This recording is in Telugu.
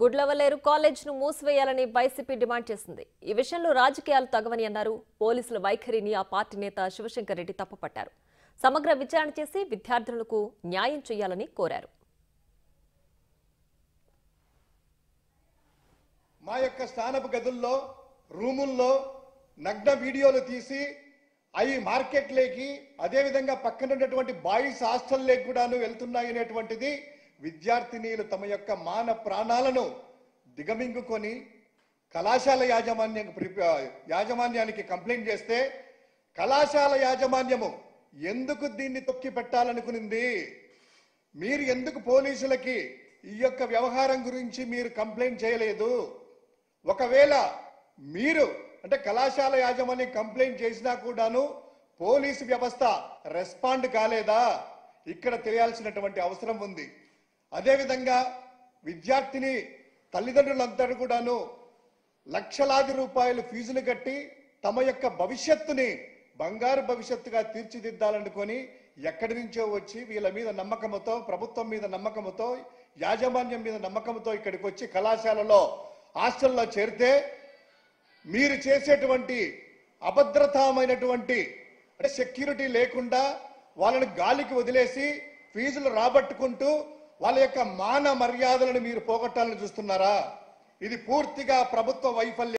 గుడ్లవల్లేరు కాలేజ్ను మూసివేయాలని వైసీపీ డిమాండ్ చేసింది. ఈ విషయంలో రాజకీయాలు తగవని అన్నారు. పోలీసుల వైఖరిని ఆ పార్టీ నేత శివశంకర్ రెడ్డి తప్పుపట్టారు. సమగ్ర విచారణ చేసి విద్యార్థులకు న్యాయం చేయాలని కోరారు. మా యొక్క స్నానపు గదుల్లో రూముల్లో నగ్న వీడియోలు తీసి అవి మార్కెట్లోకి అదేవిధంగా పక్కన ఉన్నటువంటి బాయ్స్ హాస్టల్లోకి కూడాను వెళ్తున్నాయనేటువంటిది విద్యార్థినీలు తమ యొక్క మాన ప్రాణాలను దిగమింగుకొని కళాశాల యాజమాన్యానికి కంప్లైంట్ చేస్తే కళాశాల యాజమాన్యము ఎందుకు దీన్ని తొక్కి పెట్టాలనుకునింది? మీరు ఎందుకు పోలీసులకి ఈ యొక్క వ్యవహారం గురించి మీరు కంప్లైంట్ చేయలేదు? ఒకవేళ మీరు అంటే కళాశాల యాజమాన్యం కంప్లైంట్ చేసినా కూడాను పోలీసు వ్యవస్థ రెస్పాండ్ కాలేదా? ఇక్కడ తెలియాల్సినటువంటి అవసరం ఉంది. అదేవిధంగా విద్యార్థిని తల్లిదండ్రులందరూ కూడాను లక్షలాది రూపాయలు ఫీజులు కట్టి తమ యొక్క భవిష్యత్తుని బంగారు భవిష్యత్తుగా తీర్చిదిద్దాలనుకొని ఎక్కడి నుంచో వచ్చి వీళ్ళ మీద నమ్మకంతో, ప్రభుత్వం మీద నమ్మకంతో, యాజమాన్యం మీద నమ్మకంతో ఇక్కడికి వచ్చి కళాశాలలో హాస్టల్లో చేరితే మీరు చేసేటువంటి అభద్రతామైనటువంటి అంటే సెక్యూరిటీ లేకుండా వాళ్ళని గాలికి వదిలేసి ఫీజులు రాబట్టుకుంటూ వాళ్ళ యొక్క మాన మర్యాదలను మీరు పోగొట్టాలని చూస్తున్నారా? ఇది పూర్తిగా ప్రభుత్వ వైఫల్యం.